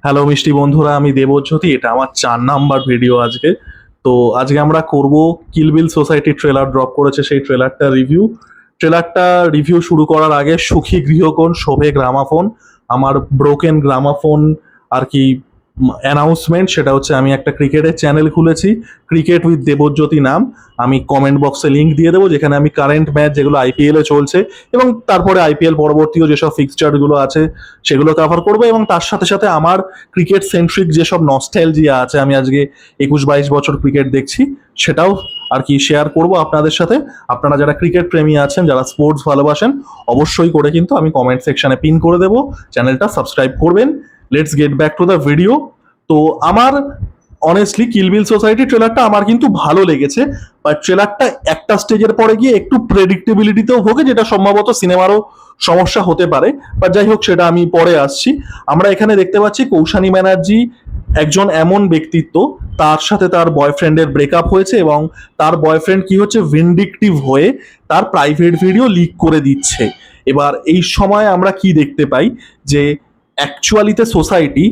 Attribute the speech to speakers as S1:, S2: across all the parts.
S1: Hello মিষ্টি বন্ধুরা, আমি দেবজ্যোতি। এটা আমার 4 নাম্বার ভিডিও আজকে। তো আজকে আমরা করব কিল বিল সোসাইটি ট্রেলার ড্রপ করেছে, সেই ট্রেলারটা রিভিউ শুরু করার আগে সুখী গৃহকোণ শোভে গ্রামাফোন, আমার ব্রোকেন গ্রামাফোন আর কি অ্যানাউন্সমেন্ট। সেটা হচ্ছে আমি একটা ক্রিকেটের চ্যানেল খুলেছি, ক্রিকেট উইথ দেবজ্যোতি নাম। আমি কমেন্ট বক্সে লিঙ্ক দিয়ে দেবো, যেখানে আমি কারেন্ট ম্যাচ যেগুলো আইপিএল এ চলছে এবং তারপরে আইপিএল পরবর্তীও যেসব ফিক্সচারগুলো আছে সেগুলো কভার করবো, এবং তার সাথে সাথে আমার ক্রিকেট সেন্ট্রিক যেসব নস্টালজিয়া আছে, আমি আজকে 21-22 বছর ক্রিকেট দেখছি, সেটাও আর কি শেয়ার করব আপনাদের সাথে। আপনারা যারা ক্রিকেট প্রেমী আছেন, যারা স্পোর্টস ভালোবাসেন, অবশ্যই করে কিন্তু আমি কমেন্ট সেকশনে পিন করে দেবো। চ্যানেলটা সাবস্ক্রাইব করবেন। Let's get back to the video. তো আমার অনেস্টলি কিল বিল সোসাইটি ট্রেলারটা আমার কিন্তু ভালো লেগেছে, বাট ট্রেলারটা একটা স্টেজের পরে গিয়ে একটু প্রেডিক্টেবিলিটিতেও ভোগে, যেটা সম্ভবত সিনেমারও সমস্যা হতে পারে। বাট যাই হোক, সেটা আমি পরে আসছি। আমরা এখানে দেখতে পাচ্ছি কৌশানী ব্যানার্জি একজন এমন ব্যক্তিত্ব, তার সাথে তার বয়ফ্রেন্ডের ব্রেকআপ হয়েছে এবং তার বয়ফ্রেন্ড কি হচ্ছে ভিন্ডিকটিভ হয়ে তার প্রাইভেট ভিডিও লিক করে দিচ্ছে। এবার এই সময় আমরা কি দেখতে পাই যে অ্যাকচুয়ালিতে সোসাইটি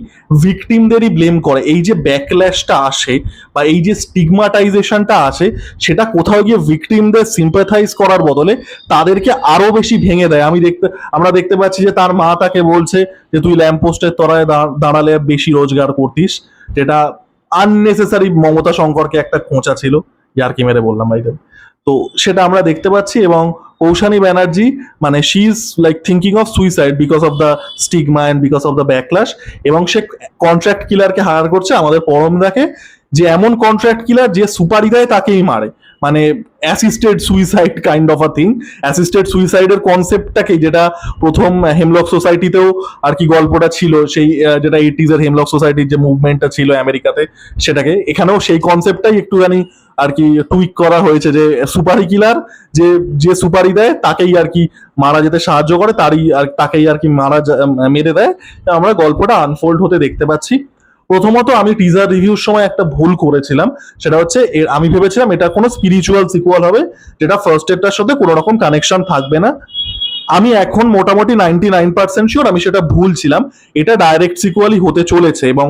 S1: ভিকটিমদেরই ব্লেম করে। এই যে ব্যাকল্যাশটা আসে বা এই যে স্টিগমাটাইজেশনটা আসে, সেটা কোথাও গিয়ে ভিকটিমদের সিম্পাথাইজ করার বদলে তাদেরকে আরো বেশি ভেঙে দেয়। আমরা দেখতে পাচ্ছি যে তার মা তাকে বলছে যে তুই ল্যাম্পপোস্টের তলায় দাঁড়ালে বেশি রোজগার করতিস, যেটা আননেসেসারি মমতা শঙ্করকে একটা খোঁচা ছিল, ইয়ার্কি মেরে বললাম ভাই। তো সেটা আমরা দেখতে পাচ্ছি, এবং কৌশানী ব্যানার্জি মানে she is like thinking of suicide because of the stigma and because of the backlash. এবং সে কন্ট্রাক্ট কিলারকে হায়ার করছে, আমাদের পরমদাকে, যে এমন কন্ট্রাক্ট কিলার যে সুপারি দেয় তাকেই মারে, মানে assisted suicide kind of a thing. Assisted সুইসাইডের কনসেপ্টটাকে, যেটা প্রথম হেমলক সোসাইটিতেও আর কি গল্পটা ছিল, সেই যেটা 80s হেমলক সোসাইটির যে মুভমেন্টটা ছিল আমেরিকাতে, সেটাকে এখানেও সেই কনসেপ্টটাই একটুখানি আর কি টুইক করা হয়েছে, যে সুপারি কিলার যে যে সুপারি দেয় তাকেই আর কি মারা যেতে সাহায্য করে, তাকেই আর কি মেরে দেয়। আমরা গল্পটা আনফোল্ড হতে দেখতে পাচ্ছি। প্রথমত আমি টিজার রিভিউর সময় একটা ভুল করেছিলাম, সেটা হচ্ছে আমি ভেবেছিলাম এটা কোনো স্পিরিচুয়াল সিকুয়াল হবে, যেটা ফার্স্ট এরটার সাথে কোনো রকম কানেকশন থাকবে না। আমি এখন মোটামুটি 99% শিওর আমি সেটা ভুল ছিলাম। এটা ডাইরেক্ট সিকুয়ালই হতে চলেছে, এবং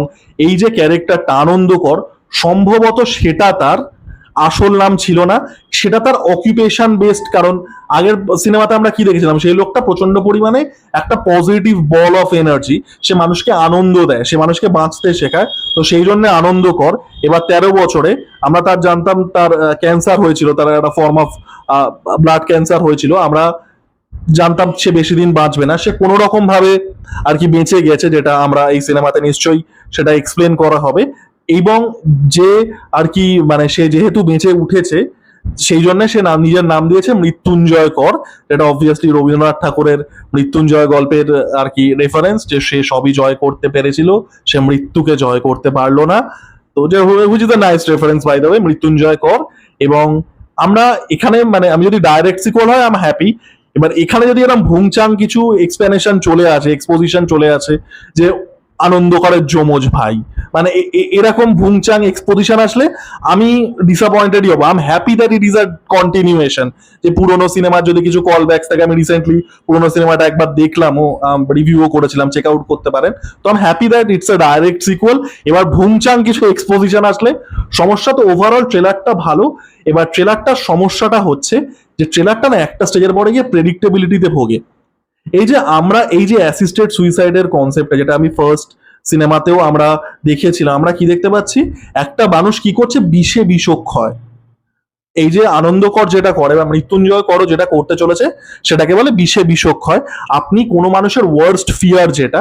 S1: এই যে ক্যারেক্টারটা আনন্দকর, সম্ভবত সেটা তার আসল নাম ছিল না, সেটা তার অকুপেশন বেসড। কারণ আগের সিনেমাতে আমরা কি দেখেছিলাম, সেই লোকটা প্রচন্ড পরিমাণে একটা পজিটিভ বল অফ এনার্জি, সে মানুষকে আনন্দ দেয়, সে মানুষকে বাঁচতে শেখায়, তো সেই জন্য আনন্দকর। এবার 13 বছরে আমরা তার জানতাম তার ক্যান্সার হয়েছিল, তার একটা ফর্ম অফ ব্লাড ক্যান্সার হয়েছিল। আমরা জানতাম সে বেশি দিন বাঁচবে না, সে কোনো রকম ভাবে আর কি বেঁচে গেছে, যেটা আমরা এই সিনেমাতে নিশ্চয়ই সেটা এক্সপ্লেন করা হবে। এবং যে আর কি মানে সে যেহেতু বেঁচে উঠেছে, সেই জন্য সে নিজের নাম দিয়েছে মৃত্যুঞ্জয় কর, যেটা অবভিয়াসলি রবীন্দ্রনাথ ঠাকুরের মৃত্যুঞ্জয় গল্পের আর কি রেফারেন্স, যে সে সবই জয় করতে পেরেছিল, সে মৃত্যুকে জয় করতে পারলো না। তো যে which is the nice reference by the way, Mrityunjay Kar. এবং আমরা এখানে মানে আমি যদি ডাইরেক্ট সিকুয়াল হয় আই এম হ্যাপি। এবার এখানে যদি এরকম ভুংচাং কিছু এক্সপ্লেনেশন চলে আসে, এক্সপোজিশন চলে আসে, যে আনন্দকরের যমজ ভাই, মানে এরকম ভুংচাং এক্সপোজিশন আসলে আমি ডিসঅ্যাপয়েন্টেডই হবো। I am happy that it is a continuation. যে পুরোনো সিনেমার যদি কিছু কল ব্যাকস থাকে, আমি রিসেন্টলি পুরোনো সিনেমাটা একবার দেখলাম ও রিভিউও করেছিলাম, চেক আউট করতে পারেন। তো I am happy that it's a direct sequel. এবার ভুংচাং কিছু এক্সপোজিশন আসলে সমস্যা। তো ওভারঅল ট্রেলারটা ভালো। এবার ট্রেলারটার সমস্যাটা হচ্ছে যে ট্রেলারটা না একটা স্টেজের পরে গিয়ে প্রেডিক্টেবিলিটিতে ভোগে। এই যে অ্যাসিস্টেড সুইসাইডের কনসেপ্টটা, যেটা আমি ফার্স্ট সিনেমাতেও আমরা দেখেছিলাম, আমরা কি দেখতে পাচ্ছি, একটা মানুষ কি করছে, বিষে বিষক্ষয়। এই যে আনন্দকর যেটা করে বা মৃত্যুঞ্জয় করও যেটা করতে চলেছে, সেটাকে বলে বিষে বিষক্ষয়। আপনি কোনো মানুষের ওয়ার্স্ট ফিয়ার যেটা,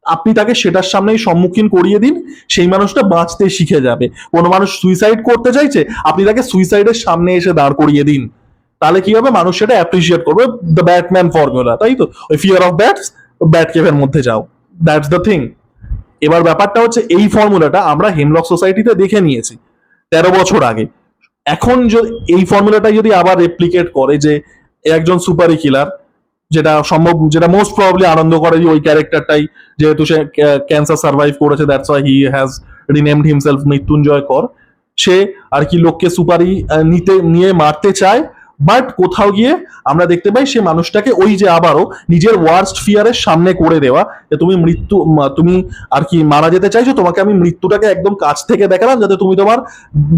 S1: আপনি তাকে সেটার সামনেই সম্মুখীন করিয়ে দিন, সেই মানুষটা বাঁচতে শিখে যাবে। কোনো মানুষ সুইসাইড করতে চাইছে, আপনি তাকে সুইসাইডের সামনে এসে দাঁড় করিয়ে দিন, তাহলে কি হবে, মানুষ সেটা অ্যাপ্রিসিয়েট করবে। দ্য ব্যাটম্যান ফর্মুলা, তাই তো? ওই ফিয়ার অফ ব্যাটস, ব্যাট কেভের মধ্যে যাও, দ্যাটস দ্য থিং। এবার ব্যাপারটা হচ্ছে এই ফর্মুলাটা আমরা হেমলক সোসাইটিতে দেখে নিয়েছি 13 বছর আগে। এখন এই ফর্মুলাটা যদি আবার রেপ্লিকেট করে, যে একজন সুপারি কিলার, যেটা সম্ভব, যেটা মোস্ট প্রবাবলি আনন্দ করে, যে ওই ক্যারেক্টারটাই, যেহেতু সে ক্যান্সার সার্ভাইভ করেছে, that's why he has renamed himself Mrityunjay Kar. সে আর কি লোককে সুপারি নিয়ে মারতে চায়, বাট কোথাও গিয়ে আমরা দেখতে পাই সে মানুষটাকে ওই যে আবারও নিজের ওয়ার্স্ট ফিয়ারের সামনে করে দেওয়া, যে তুমি আর কি মারা যেতে চাইছো, তোমাকে আমি মৃত্যুটাকে একদম কাছ থেকে দেখালাম যাতে তুমি তোমার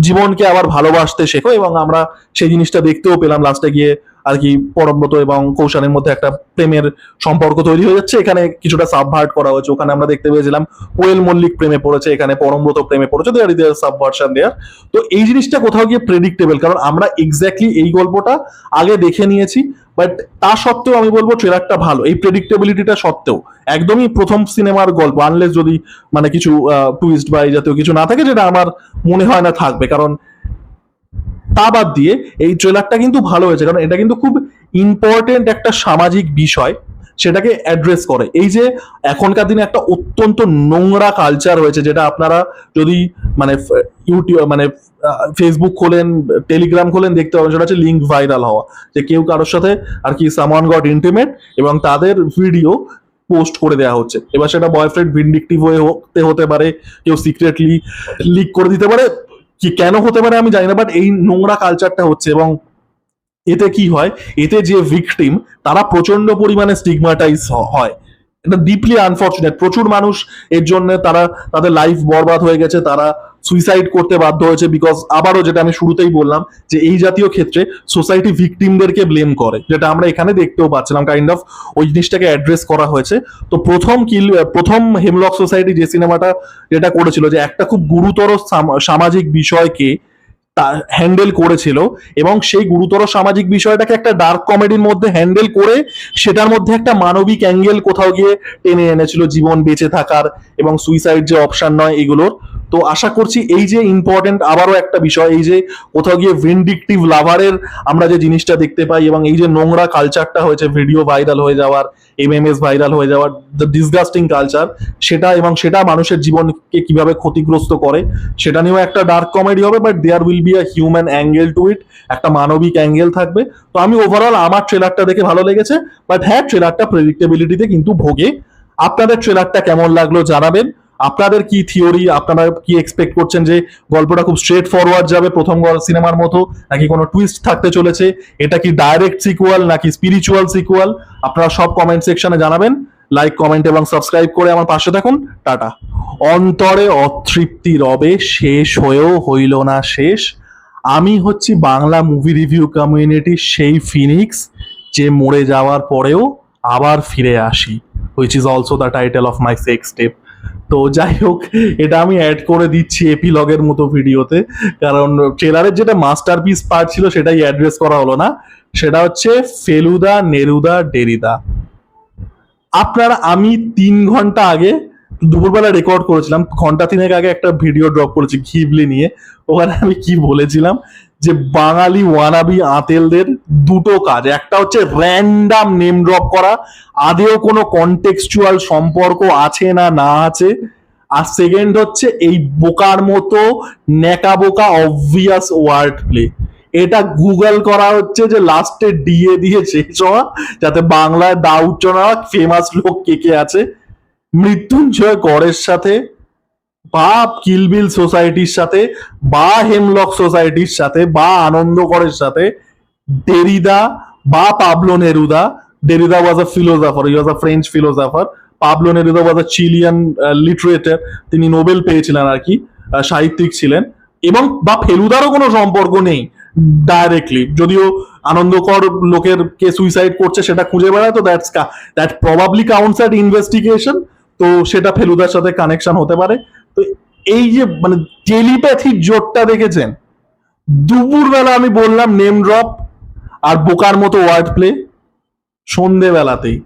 S1: জীবনকে আবার ভালোবাসতে শেখো। এবং আমরা সেই জিনিসটা দেখতেও পেলাম লাস্টে গিয়ে আর কি পরমব্রত এবং কৌশানের মধ্যে একটা প্রেমের সম্পর্ক তৈরি হয়ে যাচ্ছে। এখানে কিছুটা সাবভার্ট করা হয়েছে, ওখানে আমরা দেখতে পেয়েছিলাম কোয়েল মল্লিক প্রেমে পড়েছে, এখানে পরমব্রত প্রেমে পড়েছে, দেয়ার সাবভার্সন দেয়ার। তো এই জিনিসটা কোথাও গিয়ে প্রেডিক্টেবল, কারণ আমরা এক্স্যাক্টলি এই গল্পটা আগে দেখে নিয়েছি। বাট তা সত্ত্বেও আমি বলবো ট্রেলারটা ভালো, এই প্রেডিক্টেবিলিটিটা সত্ত্বেও। একদমই প্রথম সিনেমার গল্প, আনলেস যদি মানে কিছু টুইস্ট বা এই জাতীয় কিছু না থাকে, যেটা আমার মনে হয় না থাকবে। কারণ তা বাদ দিয়ে এই ট্রেলারটা কিন্তু ভালো হয়েছে, কারণ এটা কিন্তু খুব ইম্পর্টেন্ট একটা সামাজিক বিষয় সেটাকে অ্যাড্রেস করে। এই যে এখনকার দিনে একটা অত্যন্ত নোংরা কালচার হয়েছে, যেটা আপনারা যদি মানে ইউটিউব মানে ফেসবুক খোলেন, টেলিগ্রাম খোলেন, দেখতে পাবেন সেটা হচ্ছে লিঙ্ক ভাইরাল হওয়া, যে কেউ কারোর সাথে আর কি সামওয়ান গট ইন্টিমেট এবং তাদের ভিডিও পোস্ট করে দেওয়া হচ্ছে। এবার সেটা বয়ফ্রেন্ড ভিন্ডিকটিভ হয়ে হতে পারে, কেউ সিক্রেটলি লিক করে দিতে পারে, কি কেন হতে পারে আমি জানি না, বাট এই নোংরা কালচারটা হচ্ছে। এবং এতে কি হয়, এতে যে ভিকটিম তারা প্রচন্ড পরিমাণে স্টিগমাটাইজ হয়। এটা ডিপলি আনফর্চুনেট। প্রচুর মানুষ এর জন্য তাদের লাইফ বরবাদ হয়ে গেছে, তারা সুইসাইড করতে বাধ্য হয়েছে, বিকজ আবারও যেটা আমি শুরুতেই বললাম যে এই জাতীয় ক্ষেত্রে সোসাইটি ভিকটিমদেরকে ব্লেম করে, যেটা আমরা এখানে দেখতেও পাচ্ছিলাম। কাইন্ড অফ ওই জিনিসটাকে অ্যাড্রেস করা হয়েছে। তো প্রথম হেমলক সোসাইটি যে সিনেমাটা যেটা করেছিল, যে একটা খুব গুরুতর সামাজিক বিষয়কে হ্যান্ডেল করেছিল, এবং সেই গুরুতর সামাজিক বিষয়টাকে একটা ডার্ক কমেডির মধ্যে হ্যান্ডেল করে সেটার মধ্যে একটা মানবিক অ্যাঙ্গেল কোথাও গিয়ে টেনে এনেছিল, জীবন বেঁচে থাকার এবং সুইসাইড যে অপশন নয় এগুলোর। তো আশা করছি এই যে ইম্পর্টেন্ট আবারও একটা বিষয়, এই যে কোথাও গিয়ে ভিন্ডিকটিভ লাভারের আমরা যে জিনিসটা দেখতে পাই, এবং এই যে নোংরা কালচারটা হয়েছে, ভিডিও ভাইরাল হয়ে যাওয়ার, এমএমএস ভাইরাল হয়ে যাওয়ার, দ্য ডিসগাস্টিং কালচার, সেটা মানুষের জীবনকে কিভাবে ক্ষতিগ্রস্ত করে সেটা নিয়েও একটা ডার্ক কমেডি হবে। But there will be a human angle to it, একটা মানবিক অ্যাঙ্গেল থাকবে। তো আমি ওভারঅল আমার ট্রেলারটা দেখে ভালো লেগেছে। বাট হ্যাঁ, ট্রেলারটা প্রেডিক্টেবিলিটিতে কিন্তু ভোগে। আপনাদের ট্রেলারটা কেমন লাগলো জানাবেন। আপনাদের কি থিওরি, আপনারা কি এক্সপেক্ট করছেন যে গল্পটা খুব স্ট্রেট ফরওয়ার্ড যাবে প্রথম সিনেমার মতো, নাকি কোনো টুইস্ট থাকতে চলেছে, এটা কি ডাইরেক্ট সিকুয়াল নাকি স্পিরিচুয়াল সিকুয়াল, আপনারা সব কমেন্ট সেকশনে জানাবেন। লাইক, কমেন্ট এবং সাবস্ক্রাইব করে আমার পাশে থাকুন। টাটা। অন্তরে অতৃপ্তি রবে, শেষ হয়েও হইল না শেষ। আমি হচ্ছি বাংলা মুভি রিভিউ কমিউনিটির সেই ফিনিক্স, যে মরে যাওয়ার পরেও আবার ফিরে আসি, which is also the title of my sex tape. তো যাই হোক, এটা আমি অ্যাড করে দিচ্ছি এপিলগের মতো ভিডিওতে, কারণ ট্রেলারের যেটা মাস্টারপিস পার্ট ছিল সেটাই অ্যাড্রেস করা হলো না। সেটা হচ্ছে ফেলুদা নেরুদা ডেরিদা। আমি 3 ঘন্টা আগে দুপুরবেলা রেকর্ড করেছিলাম, ঘন্টা 3 আগে একটা ভিডিও ড্রপ করেছি ঘিবলি নিয়ে। ওখানে আমি কি বলেছিলাম, যে বাঙালি ওয়ানাবি আঁতেলদের দুটো কাজ, একটা হচ্ছে র্যান্ডাম নেম ড্রপ করা, আদেও কোনো কনটেক্সচুয়াল সম্পর্ক আছে না না আছে, আর সেকেন্ড হচ্ছে এই বোকার মতো ন্যাকা বোকা অবভিয়াস ওয়ার্ড প্লে। এটা গুগল করা হচ্ছে যে লাস্টে ডিএ দিয়ে শেষ হওয়া, যাতে বাংলায় দা উচ্চারণ ফেমাস লোক কে কে আছে। মৃত্যুঞ্জয় গড়ের সাথে, বা কিলবিল সোসাইটির সাথে, বা হেমলক সোসাইটির সাথে, বা আনন্দগড়ের সাথে ডেরিদা বা পাবলো নেরুদা। ডেরিদা ওয়াজ আ ফিলোসফার, হি ওয়াজ আ ফ্রেঞ্চ ফিলোসফার। পাবলো নেরুদা ওয়াজ আ চিলিয়ান লিটারেটর, তিনি নোবেল পেয়েছিলেন আর কি, সাহিত্যিক ছিলেন। এবং বা ফেলুদারও কোনো সম্পর্ক নেই ডাইরেক্টলি, যদিও আনন্দকর লোকের কে সুইসাইড করছে সেটা খুঁজে বেড়ায়, তো that probably counts at investigation. তো সেটা ফেলুদার সাথে কানেকশন হতে পারে। তো এই যে মানে টেলিপ্যাথির জোরটা দেখেছেন, দুপুরবেলা আমি বললাম নেম ড্রপ আর বোকার মতো ওয়ার্ড প্লে, সন্ধেবেলাতেই